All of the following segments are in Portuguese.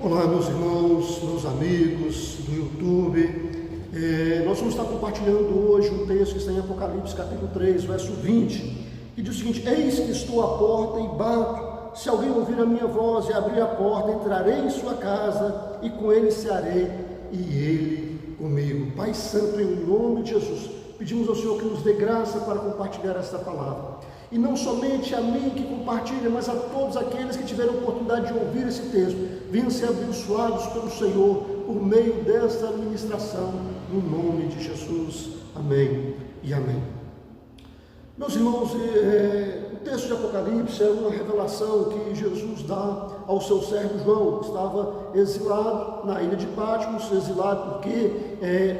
Olá, meus irmãos, meus amigos do YouTube. Nós vamos estar compartilhando hoje um texto que está em Apocalipse capítulo 3, verso 20, que diz o seguinte: eis que estou à porta e bato. Se alguém ouvir a minha voz e abrir a porta, entrarei em sua casa e com ele cearei e ele comigo. Pai Santo, em nome de Jesus, pedimos ao Senhor que nos dê graça para compartilhar esta palavra. E não somente a mim que compartilha, mas a todos aqueles que tiveram a oportunidade de ouvir esse texto, venham ser abençoados pelo Senhor por meio desta administração, no nome de Jesus. Amém e amém. Meus irmãos, o texto de Apocalipse é uma revelação que Jesus dá ao seu servo João, que estava exilado na ilha de Patmos, exilado porque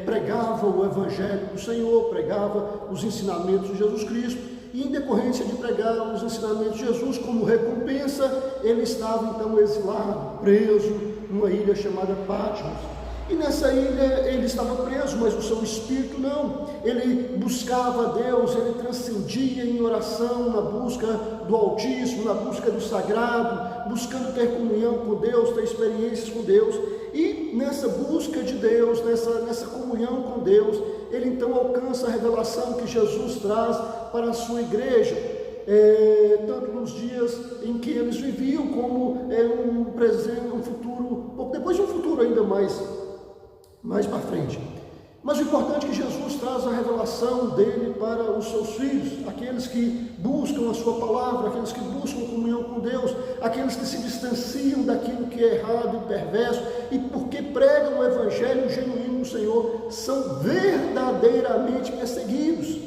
pregava o Evangelho do Senhor, pregava os ensinamentos de Jesus Cristo. E em decorrência de pregar os ensinamentos de Jesus, como recompensa, ele estava então exilado, preso numa ilha chamada Patmos. E nessa ilha ele estava preso, mas o seu espírito não. Ele buscava a Deus, ele transcendia em oração, na busca do Altíssimo, na busca do Sagrado, buscando ter comunhão com Deus, ter experiências com Deus. E nessa busca de Deus, nessa comunhão com Deus, ele então alcança a revelação que Jesus traz para a sua igreja, tanto nos dias em que eles viviam, como um presente, um futuro, pouco depois de um futuro ainda mais para frente. Mas o importante é que Jesus traz a revelação dele para os seus filhos, aqueles que buscam a sua palavra, aqueles que buscam comunhão com Deus, aqueles que se distanciam daquilo que é errado e perverso, e porque pregam o Evangelho genuíno do Senhor, são verdadeiramente perseguidos.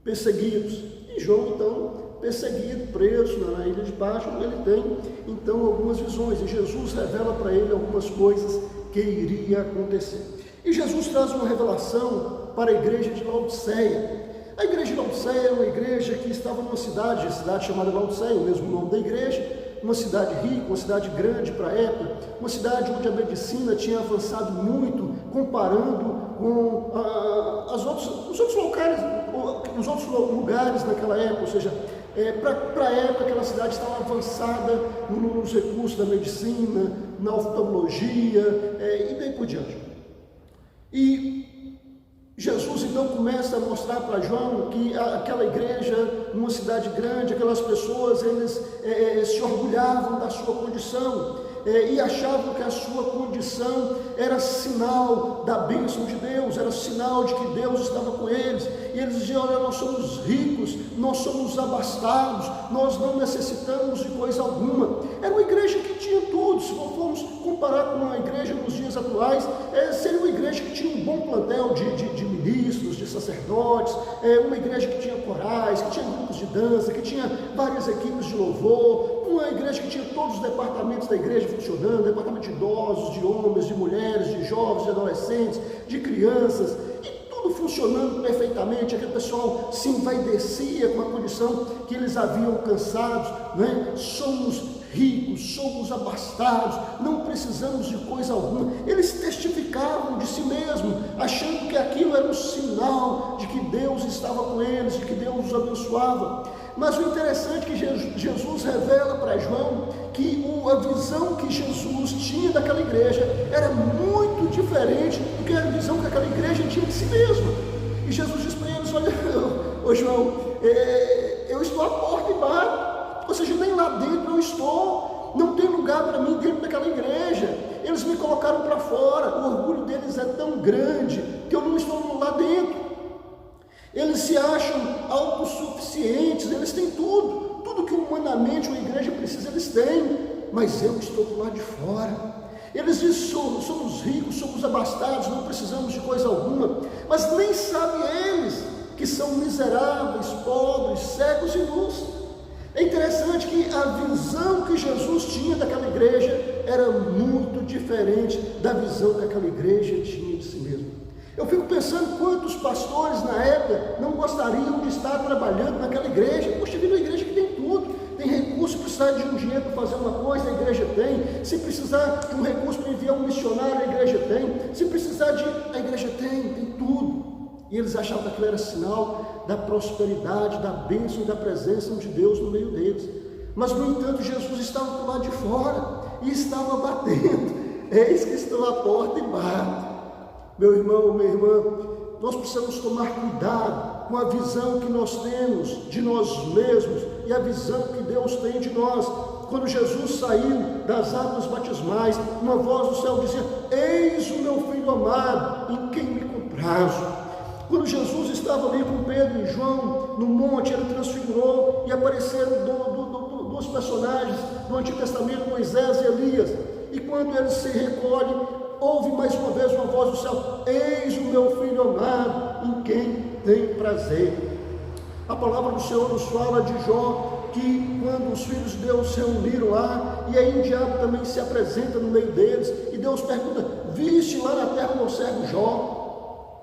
E João, então, perseguido, preso na ilha de Patmos, ele tem, então, algumas visões, e Jesus revela para ele algumas coisas que iria acontecer. E Jesus traz uma revelação para a igreja de Laodiceia. A igreja de Laodiceia é uma igreja que estava numa cidade chamada Laodiceia, o mesmo nome da igreja, uma cidade rica, uma cidade grande para a época, uma cidade onde a medicina tinha avançado muito, comparando com os outros lugares naquela época, ou seja, para a época aquela cidade estava avançada nos recursos da medicina, na oftalmologia e bem por diante. E Jesus então começa a mostrar para João que aquela igreja, numa cidade grande, aquelas pessoas, eles se orgulhavam da sua condição e achavam que a sua condição era sinal da bênção de Deus, era sinal de que Deus estava com eles. E eles diziam: olha, nós somos ricos, nós somos abastados, nós não necessitamos de coisa alguma. Era uma igreja que tinha tudo. Se formos comparar com a igreja nos dias atuais, seria uma igreja que tinha um bom plantel de ministros, de sacerdotes, uma igreja que tinha corais, que tinha grupos de dança, que tinha várias equipes de louvor, uma igreja que tinha todos os departamentos da igreja funcionando, departamento de idosos, de homens, de mulheres, de jovens, de adolescentes, de crianças, e tudo funcionando perfeitamente. Aquele pessoal se envaidecia com a condição que eles haviam alcançado, né? Somos ricos, somos abastados, não precisamos de coisa alguma. Eles testificavam de si mesmos, achando que aquilo era um sinal de que Deus estava com eles, de que Deus os abençoava. Mas o interessante é que Jesus revela para João que a visão que Jesus tinha daquela igreja era muito diferente do que a visão que aquela igreja tinha de si mesma. E Jesus diz para eles: olha, ô João, eu estou à porta e bato, ou seja, nem lá dentro eu estou, não tem lugar para mim dentro daquela igreja. Eles me colocaram para fora, o orgulho deles é tão grande que eu não estou lá dentro. Eles se acham autossuficientes, eles têm tudo que humanamente uma igreja precisa, eles têm, mas eu estou do lado de fora. Eles dizem: somos ricos, somos abastados, não precisamos de coisa alguma, mas nem sabem eles que são miseráveis, pobres, cegos e nus. É interessante que a visão que Jesus tinha daquela igreja era muito diferente da visão que aquela igreja tinha de si mesma. Eu fico pensando quantos pastores na época não gostariam de estar trabalhando naquela igreja. Poxa vida, uma igreja que tem tudo, tem recurso, precisar de um dinheiro para fazer uma coisa, a igreja tem. Se precisar de um recurso para enviar um missionário, a igreja tem. Se precisar a igreja tem tudo. E eles achavam que aquilo era sinal da prosperidade, da bênção e da presença de Deus no meio deles. Mas, no entanto, Jesus estava do lado de fora. e estava batendo. Eis que estou à porta e bato. Meu irmão, minha irmã, nós precisamos tomar cuidado com a visão que nós temos de nós mesmos e a visão que Deus tem de nós. Quando Jesus saiu das águas batismais, uma voz do céu dizia: eis o meu filho amado, em quem me comprazo. Quando Jesus estava ali com Pedro e João no monte, ele transfigurou e apareceram dois personagens do Antigo Testamento, Moisés e Elias. E quando ele se recolhe, ouve mais uma vez uma voz do céu: eis o meu filho amado, em quem tem prazer. A palavra do Senhor nos fala de Jó, que quando os filhos de Deus se reuniram lá, e aí o diabo também se apresenta no meio deles, e Deus pergunta: viste lá na terra o meu servo Jó?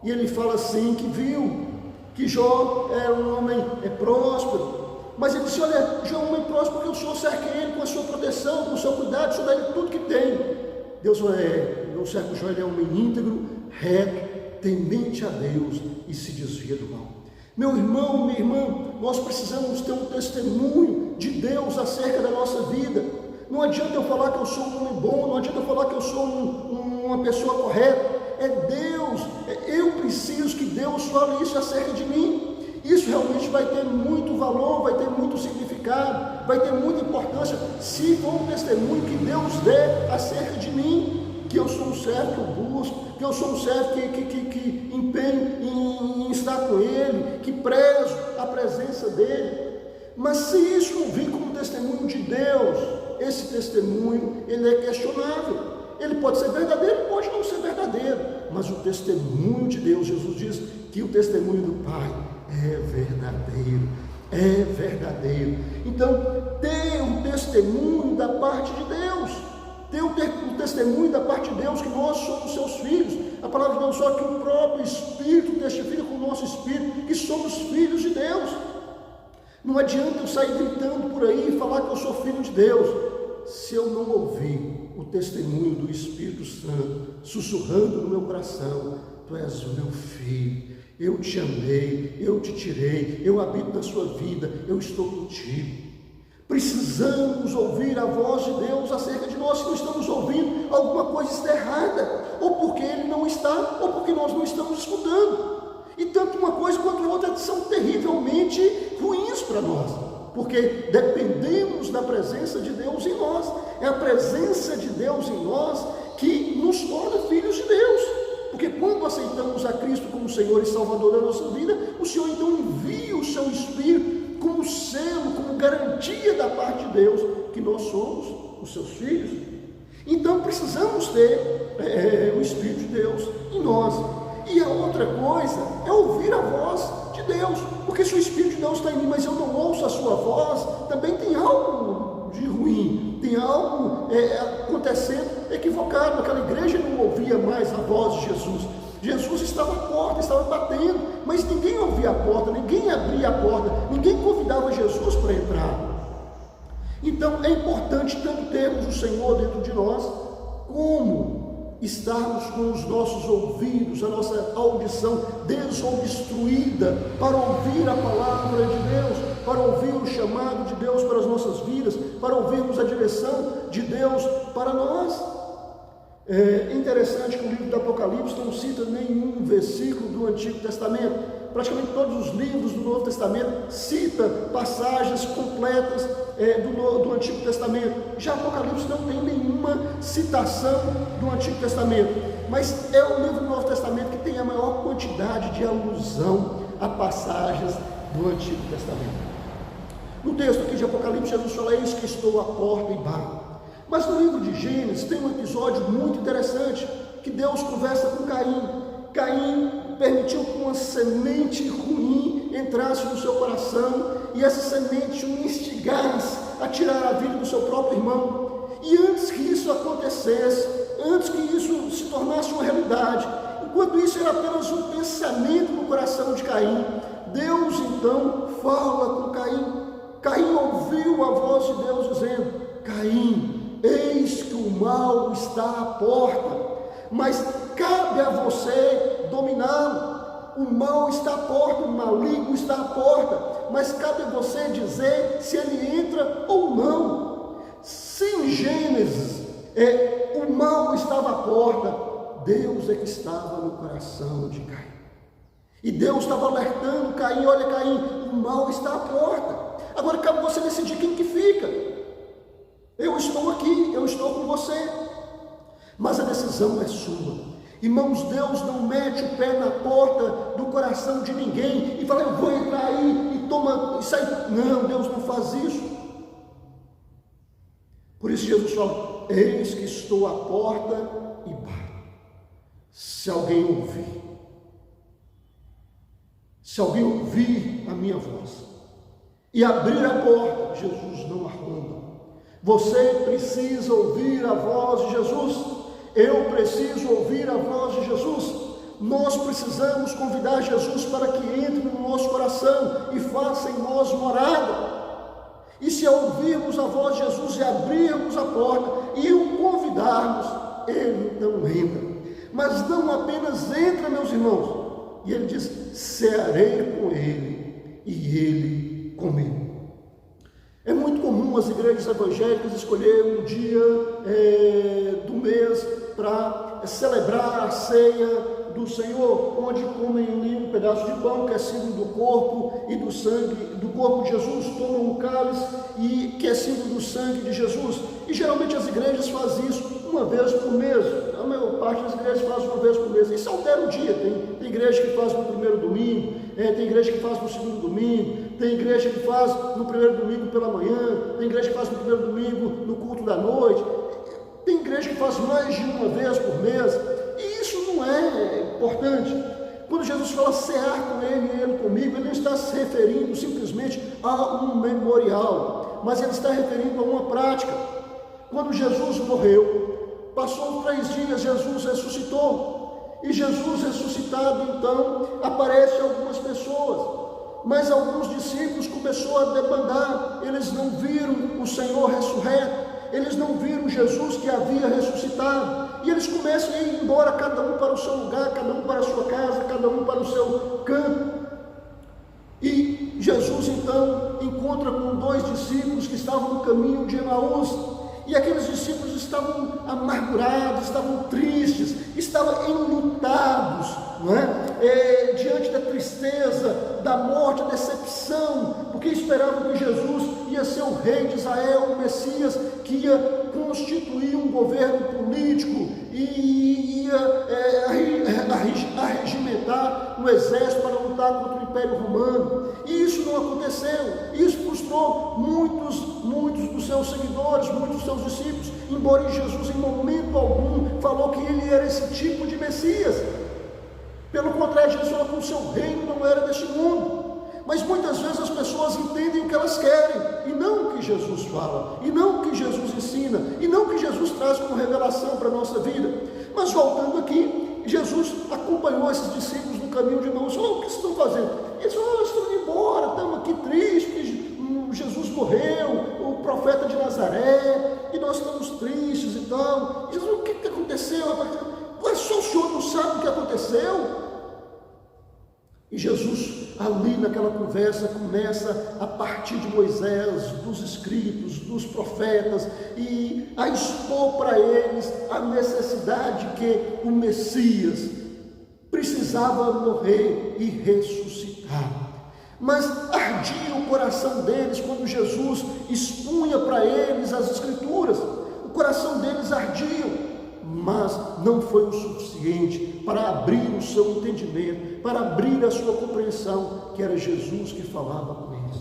E ele fala assim, que viu, que Jó era um homem próspero, mas ele disse: olha, Jó é um homem próspero porque o Senhor cerca ele com a sua proteção, com o seu cuidado, o Senhor dá ele tudo que tem. Deus falou: meu servo Jó, ele é um homem íntegro, reto, temente a Deus e se desvia do mal. Meu irmão, minha irmã, nós precisamos ter um testemunho de Deus acerca da nossa vida. Não adianta eu falar que eu sou um homem bom, não adianta eu falar que eu sou uma pessoa correta. É Deus, eu preciso que Deus fale isso acerca de mim. Isso realmente vai ter muito valor, vai ter muito significado, vai ter muita importância, se for um testemunho que Deus dê acerca de mim. Que eu sou um servo que eu busco, que eu sou um servo que empenho em estar com Ele, que prezo a presença dEle. Mas se isso não vir como testemunho de Deus, esse testemunho, ele é questionável. Ele pode ser verdadeiro, pode não ser verdadeiro, mas o testemunho de Deus, Jesus diz que o testemunho do Pai é verdadeiro, é verdadeiro. Então, ter um testemunho da parte de Deus, ter um testemunho da parte de Deus que nós somos seus filhos. A palavra de Deus fala que o próprio Espírito testifica com o nosso Espírito que somos filhos de Deus. Não adianta eu sair gritando por aí e falar que eu sou filho de Deus, se eu não ouvir o testemunho do Espírito Santo sussurrando no meu coração: tu és o meu filho, eu te amei, eu te tirei, eu habito na sua vida, eu estou contigo. Precisamos ouvir a voz de Deus acerca de nós. Se não estamos ouvindo, alguma coisa está errada, ou porque Ele não está, ou porque nós não estamos escutando. E tanto uma coisa quanto outra são terrivelmente ruins para nós, porque dependemos da presença de Deus em nós. É a presença de Deus em nós que nos torna filhos de Deus, porque quando aceitamos a Cristo como Senhor e Salvador da nossa vida, o Senhor então envia o seu Espírito como selo, como garantia da parte de Deus que nós somos os seus filhos. Então precisamos ter o Espírito de Deus em nós. E a outra coisa é ouvir a voz de Deus, porque se o Espírito de Deus está em mim, mas eu não ouço a sua voz, também tem algo de ruim, tem algo acontecendo equivocado. Naquela igreja não ouvia mais a voz de Jesus. Jesus estava à porta, estava batendo, mas ninguém ouvia a porta, ninguém abria a porta, ninguém convidava Jesus para entrar. Então é importante tanto termos o Senhor dentro de nós, como estarmos com os nossos ouvidos, a nossa audição desobstruída para ouvir a palavra de Deus, para ouvir o chamado de Deus para as nossas vidas, para ouvirmos a direção de Deus para nós. É interessante que o livro do Apocalipse não cita nenhum versículo do Antigo Testamento. Praticamente todos os livros do Novo Testamento citam passagens completas do Antigo Testamento. Já Apocalipse não tem nenhuma citação do Antigo Testamento, mas é o livro do Novo Testamento que tem a maior quantidade de alusão a passagens do Antigo Testamento. No texto aqui de Apocalipse, Jesus fala: eis que estou à porta e bato. Mas no livro de Gênesis tem um episódio muito interessante, que Deus conversa com Caim. Caim permitiu que uma semente ruim entrasse no seu coração, e essa semente o instigasse a tirar a vida do seu próprio irmão. E antes que isso acontecesse, antes que isso se tornasse uma realidade, enquanto isso era apenas um pensamento no coração de Caim, Deus então fala com Caim. Caim ouviu a voz de Deus dizendo: Caim, eis que o mal está à porta, mas cabe a você dominá-lo. O mal está à porta, o maligno está à porta, mas cabe a você dizer se ele entra ou não. Se em Gênesis o mal estava à porta, Deus é que estava no coração de Caim. E Deus estava alertando Caim: olha, Caim, o mal está à porta. Agora cabe você decidir quem que fica. Eu estou aqui, eu estou com você. Mas a decisão é sua. Irmãos, Deus não mete o pé na porta do coração de ninguém e fala: eu vou entrar aí e toma e sai. Não, Deus não faz isso. Por isso Jesus fala: eis que estou à porta e bato. Se alguém ouvir a minha voz e abrir a porta, Jesus não arromba. Você precisa ouvir a voz de Jesus. Eu preciso ouvir a voz de Jesus. Nós precisamos convidar Jesus para que entre no nosso coração e faça em nós morada. E se ouvirmos a voz de Jesus e abrirmos a porta e o convidarmos, ele então entra. Mas não apenas entra, meus irmãos. E ele diz: cearei com ele e ele comigo. É muito comum as igrejas evangélicas escolher um dia do mês para celebrar a ceia do Senhor, onde comem um pedaço de pão, que é símbolo do corpo e do sangue do corpo de Jesus, tomam um cálice, que é símbolo do sangue de Jesus. E geralmente as igrejas fazem isso uma vez por mês. A maior parte das igrejas faz uma vez por mês. Isso altera o dia. Tem igreja que faz no primeiro domingo, tem igreja que faz no segundo domingo, tem igreja que faz no primeiro domingo pela manhã, tem igreja que faz no primeiro domingo no culto da noite, tem igreja que faz mais de uma vez por mês. E isso não é importante. Quando Jesus fala cear com ele e ele comigo, ele não está se referindo simplesmente a um memorial, mas ele está referindo a uma prática. Quando Jesus morreu, passou 3 dias, Jesus ressuscitou. E Jesus ressuscitado, então, aparece a algumas pessoas. Mas alguns discípulos começaram a debandar. Eles não viram o Senhor ressurreto. Eles não viram Jesus que havia ressuscitado. E eles começam a ir embora, cada um para o seu lugar, cada um para a sua casa, cada um para o seu canto. E Jesus então encontra com 2 discípulos que estavam no caminho de Emaús. E aqueles discípulos estavam amargurados, estavam tristes, estavam enlutados, não é? Diante da tristeza, da morte, da decepção, porque esperavam que Jesus ia ser o rei de Israel, o Messias, que ia constituir um governo político e ia arregimentar um exército para lutar contra o Império Romano. E isso não aconteceu. Isso frustrou muitos dos seus seguidores, muitos dos seus discípulos, embora Jesus em momento algum falou que ele era esse tipo de Messias. Pelo contrário, Jesus falou que o seu reino não era deste mundo. Mas muitas vezes as pessoas entendem o que elas querem, e não o que Jesus fala, e não o que Jesus ensina, e não o que Jesus traz como revelação para a nossa vida. Mas voltando aqui, Jesus acompanhou esses discípulos no caminho de Emaús. O que estão fazendo? Eles falaram: estão indo embora, estamos aqui tristes, Jesus morreu, o profeta de Nazaré, e nós estamos tristes e tal. E Jesus: o que aconteceu? Mas só o senhor não sabe o que aconteceu? E Jesus, ali naquela conversa, começa a partir de Moisés, dos escritos, dos profetas, e a expor para eles a necessidade que o Messias precisava morrer e ressuscitar. Mas ardia o coração deles quando Jesus expunha para eles as Escrituras. O coração deles ardia, mas não foi o suficiente para abrir o seu entendimento, para abrir a sua compreensão, que era Jesus que falava com eles.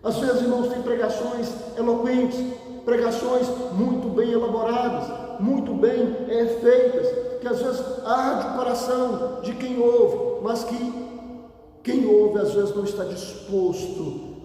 Às vezes, irmãos, tem pregações eloquentes, pregações muito bem elaboradas, muito bem feitas, que às vezes arde o coração de quem ouve, mas que quem ouve às vezes não está disposto,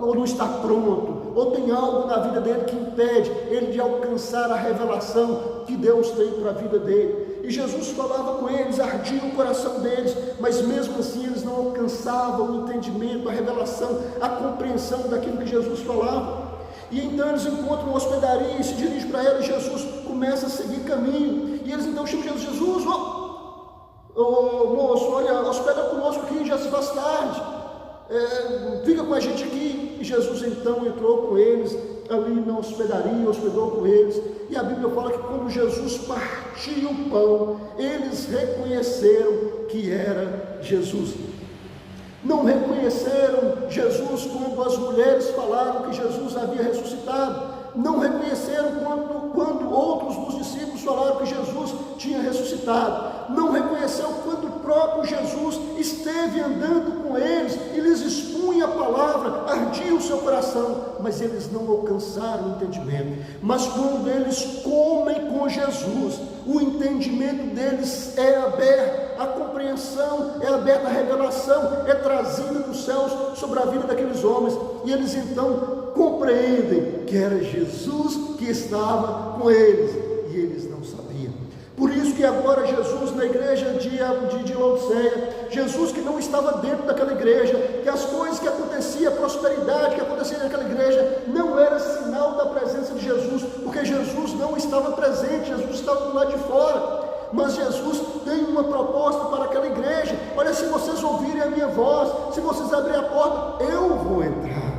ou não está pronto, ou tem algo na vida dele que impede ele de alcançar a revelação que Deus tem para a vida dele. E Jesus falava com eles, ardia o coração deles, mas mesmo assim eles não alcançavam o entendimento, a revelação, a compreensão daquilo que Jesus falava. E então eles encontram uma hospedaria e se dirigem para ela, e Jesus começa a seguir caminho. E eles então chamam Jesus: moço, olha, hospeda conosco aqui, já se faz tarde. fica com a gente aqui. E Jesus então entrou com eles ali na hospedaria, hospedou com eles, e a Bíblia fala que quando Jesus partiu o pão, eles reconheceram que era Jesus. Não reconheceram Jesus quando as mulheres falaram que Jesus havia ressuscitado. Não reconheceram quando outros dos discípulos falaram que Jesus tinha ressuscitado. Não reconheceram quando o próprio Jesus esteve andando com eles e lhes expunha a palavra, ardia o seu coração, mas eles não alcançaram o entendimento. Mas quando eles comem com Jesus, o entendimento deles é aberto, a compreensão é aberta, a revelação é trazida dos céus sobre a vida daqueles homens, e eles então compreendem que era Jesus que estava com eles, e eles não sabiam. Por isso que agora Jesus na igreja de Laodiceia, Jesus que não estava dentro daquela igreja, que as coisas que aconteciam, a prosperidade que acontecia naquela igreja, não era sinal da presença de Jesus, porque Jesus não estava presente, Jesus estava do lado de fora. Mas Jesus tem uma proposta para aquela igreja: olha, se vocês ouvirem a minha voz, se vocês abrirem a porta, eu vou entrar,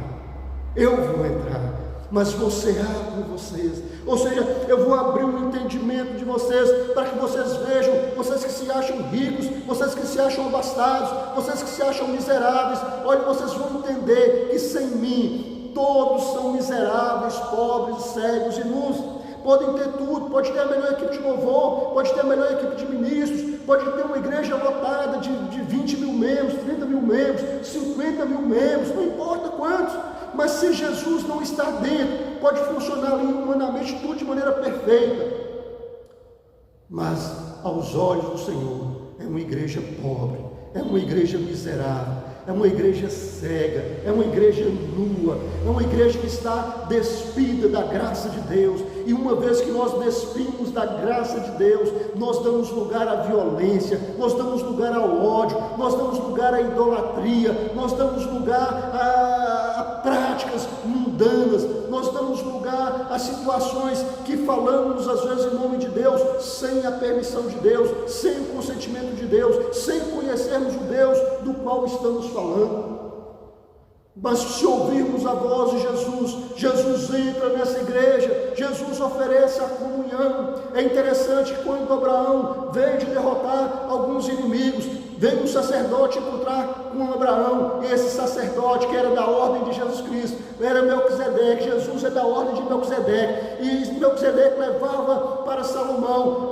mas você abre vocês, ou seja, eu vou abrir o entendimento de vocês, para que vocês vejam, vocês que se acham ricos, vocês que se acham abastados, vocês que se acham miseráveis, olha, vocês vão entender que sem mim, todos são miseráveis, pobres, cegos e nus. Podem ter tudo, pode ter a melhor equipe de louvor, pode ter a melhor equipe de ministros, pode ter uma igreja lotada de 20 mil membros, 30 mil membros, 50 mil membros, não importa quantos, mas se Jesus não está dentro, pode funcionar ali humanamente tudo de maneira perfeita, mas aos olhos do Senhor é uma igreja pobre, é uma igreja miserável, é uma igreja cega, é uma igreja nua, é uma igreja que está despida da graça de Deus. E uma vez que nós despimos da graça de Deus, nós damos lugar à violência, nós damos lugar ao ódio, nós damos lugar à idolatria, nós damos lugar a práticas mundanas, nós damos lugar a situações que falamos às vezes em nome de Deus, sem a permissão de Deus, sem o consentimento de Deus, sem conhecermos o Deus do qual estamos falando. Mas se ouvirmos a voz de Jesus, Jesus entra nessa igreja, Jesus oferece a comunhão. É interessante que quando Abraão veio de derrotar alguns inimigos, veio um sacerdote encontrar com Abraão, e esse sacerdote que era da ordem de Jesus Cristo, era Melquisedeque. Jesus é da ordem de Melquisedeque, e Melquisedeque levava para Salomão,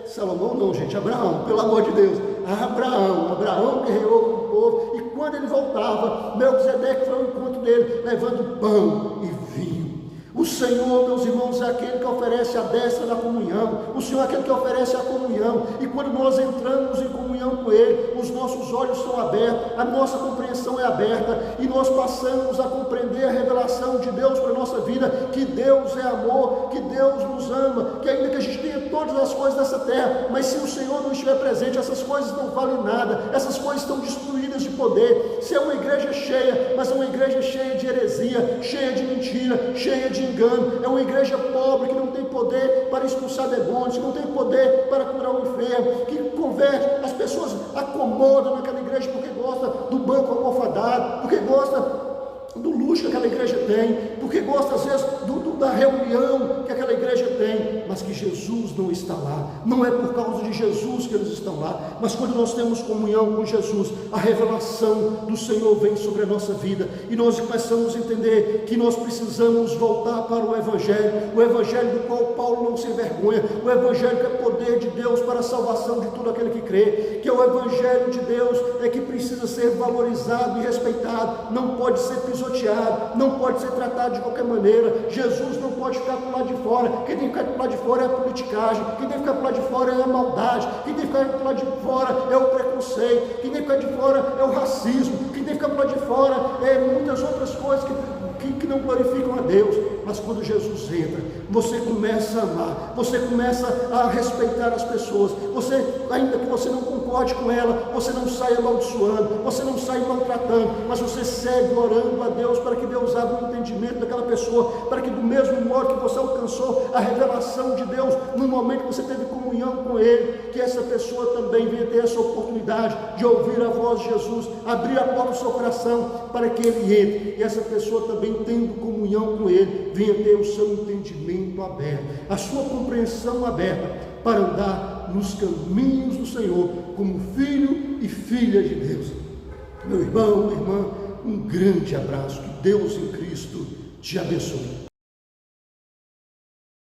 Salomão não, gente, Abraão, pelo amor de Deus, Abraão guerreou com o povo, e quando ele voltava, Melquisedeque foi ao encontro dele, levando pão e vinho. O Senhor, meus irmãos, é aquele que oferece a destra da comunhão, o Senhor é aquele que oferece a comunhão, e quando nós entramos em comunhão com Ele, os nossos olhos são abertos, a nossa compreensão é aberta, e nós passamos a compreender a revelação de Deus para a nossa vida, que Deus é amor, que Deus nos ama, que ainda que a gente tenha todas as coisas dessa terra, mas se o Senhor não estiver presente, essas coisas não valem nada, essas coisas estão destruídas de poder. Se é uma igreja cheia, mas é uma igreja cheia de heresia, cheia de mentira, cheia de engano, é uma igreja pobre que não tem poder para expulsar demônios, que não tem poder para curar o enfermo, que converte, as pessoas acomodam naquela igreja porque gosta do banco almofadado, porque gosta do luxo que aquela igreja tem, porque gosta às vezes da reunião que aquela igreja tem, mas que Jesus não está lá. Não é por causa de Jesus que eles estão lá, mas quando nós temos comunhão com Jesus, a revelação do Senhor vem sobre a nossa vida, e nós começamos a entender que nós precisamos voltar para o Evangelho do qual Paulo não se envergonha, o Evangelho que é poder de Deus para a salvação de todo aquele que crê, que é o Evangelho de Deus que precisa ser valorizado e respeitado, não pode ser pisoteado, não pode ser tratado de qualquer maneira. Jesus não pode ficar por lá de fora. Quem tem que ficar por lá de fora é a politicagem, quem tem que ficar por lá de fora é a maldade, quem tem que ficar por lá de fora é o preconceito, quem tem que ficar de fora é o racismo, quem tem que ficar por lá de fora é muitas outras coisas que não glorificam a Deus. Mas quando Jesus entra, você começa a amar, você começa a respeitar as pessoas, você, ainda que você não concorde concorde com ela, você não sai amaldiçoando, você não sai maltratando, mas você segue orando a Deus para que Deus abra o entendimento daquela pessoa, para que do mesmo modo que você alcançou a revelação de Deus no momento que você teve comunhão com Ele, que essa pessoa também venha ter essa oportunidade de ouvir a voz de Jesus, abrir a porta do seu coração para que Ele entre, e essa pessoa também tendo comunhão com Ele, venha ter o seu entendimento aberto, a sua compreensão aberta, para andar nos caminhos do Senhor, como filho e filha de Deus. Meu irmão, minha irmã, um grande abraço, que Deus em Cristo te abençoe.